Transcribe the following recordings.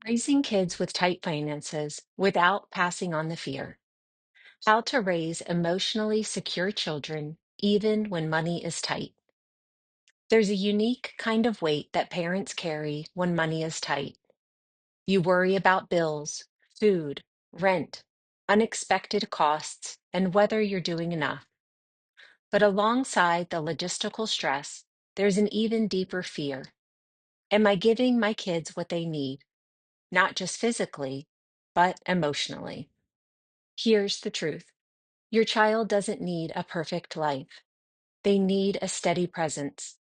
Raising kids with tight finances without passing on the fear. How to raise emotionally secure children even when money is tight. There's a unique kind of weight that parents carry when money is tight. You worry about bills, food, rent, unexpected costs, and whether you're doing enough. But alongside the logistical stress, there's an even deeper fear. Am I giving my kids what they need, not just physically, but emotionally? Here's the truth. Your child doesn't need a perfect life. They need a steady presence.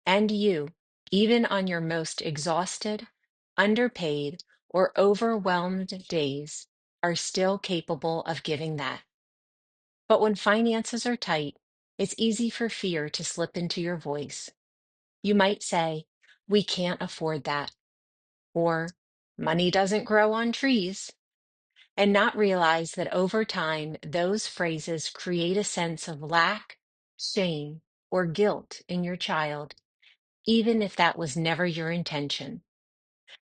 And you, even on your most exhausted, underpaid, or overwhelmed days, are still capable of giving that. But when finances are tight, it's easy for fear to slip into your voice. You might say, "We can't afford that," or "Money doesn't grow on trees," and not realize that over time, those phrases create a sense of lack, shame, or guilt in your child, even if that was never your intention.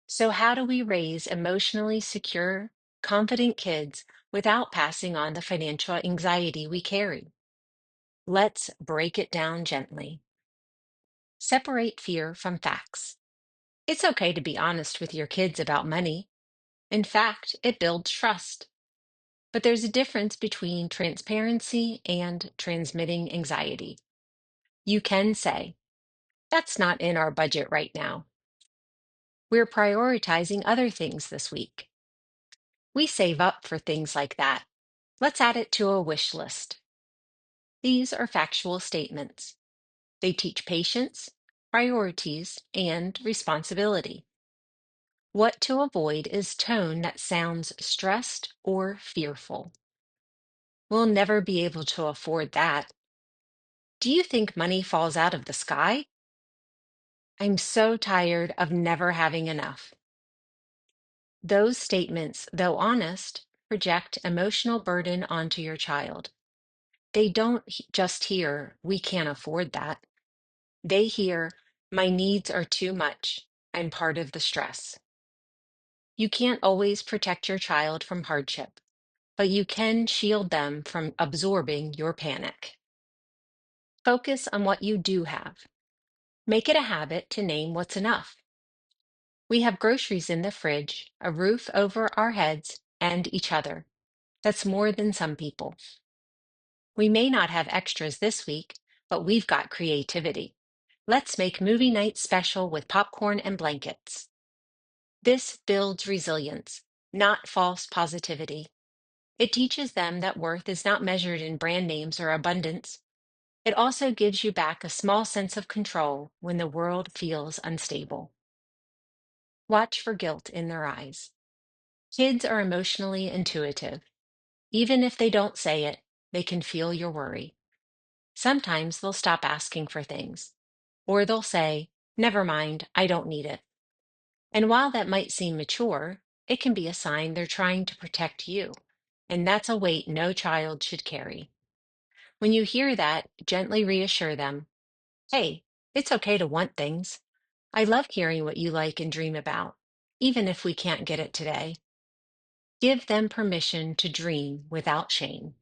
So, how do we raise emotionally secure, confident kids without passing on the financial anxiety we carry? Let's break it down gently. Separate fear from facts. It's okay to be honest with your kids about money. In fact, it builds trust. But there's a difference between transparency and transmitting anxiety. You can say, "That's not in our budget right now. We're prioritizing other things this week. We save up for things like that. Let's add it to a wish list." These are factual statements. They teach patience, priorities, and responsibility. What to avoid is tone that sounds stressed or fearful. "We'll never be able to afford that." "Do you think money falls out of the sky?" "I'm so tired of never having enough." Those statements, though honest, project emotional burden onto your child. They don't just hear, "We can't afford that." They hear, "My needs are too much. I'm part of the stress." You can't always protect your child from hardship, but you can shield them from absorbing your panic. Focus on what you do have. Make it a habit to name what's enough. We have groceries in the fridge, a roof over our heads, and each other. That's more than some people. We may not have extras this week, but we've got creativity. Let's make movie night special with popcorn and blankets. This builds resilience, not false positivity. It teaches them that worth is not measured in brand names or abundance. It also gives you back a small sense of control when the world feels unstable. Watch for guilt in their eyes. Kids are emotionally intuitive. Even if they don't say it, they can feel your worry. Sometimes they'll stop asking for things, or they'll say, "Never mind, I don't need it." And while that might seem mature, it can be a sign they're trying to protect you. And that's a weight no child should carry. When you hear that, gently reassure them, "Hey, it's okay to want things. I love hearing what you like and dream about, even if we can't get it today." Give them permission to dream without shame.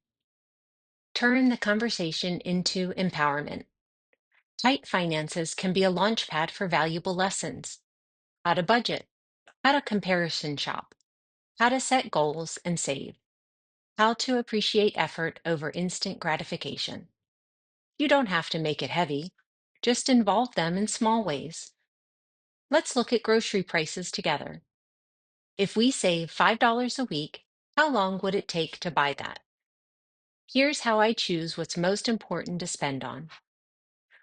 Turn the conversation into empowerment. Tight finances can be a launchpad for valuable lessons: how to budget, how to comparison shop, how to set goals and save, how to appreciate effort over instant gratification. You don't have to make it heavy, just involve them in small ways. Let's look at grocery prices together. If we save $5 a week, how long would it take to buy that? Here's how I choose what's most important to spend on.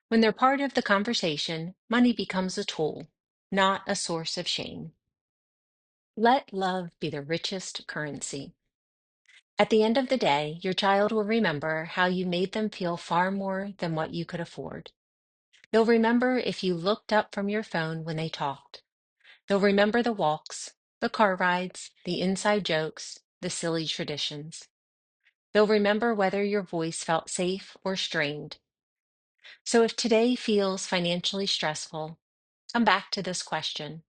When they're part of the conversation, money becomes a tool, not a source of shame. Let love be the richest currency. At the end of the day, your child will remember how you made them feel far more than what you could afford. They'll remember if you looked up from your phone when they talked. They'll remember the walks, the car rides, the inside jokes, the silly traditions. They'll remember whether your voice felt safe or strained. So if today feels financially stressful, come back to this question.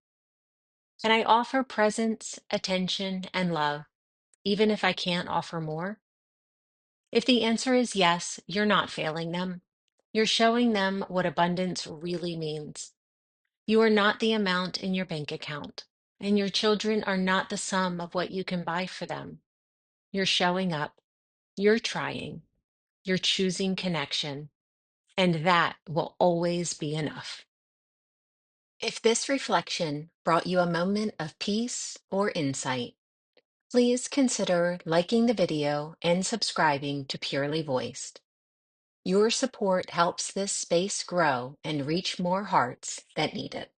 Can I offer presence, attention, and love, even if I can't offer more? If the answer is yes, you're not failing them. You're showing them what abundance really means. You are not the amount in your bank account, and your children are not the sum of what you can buy for them. You're showing up, you're trying, you're choosing connection, and that will always be enough. If this reflection brought you a moment of peace or insight, please consider liking the video and subscribing to Purely Voiced. Your support helps this space grow and reach more hearts that need it.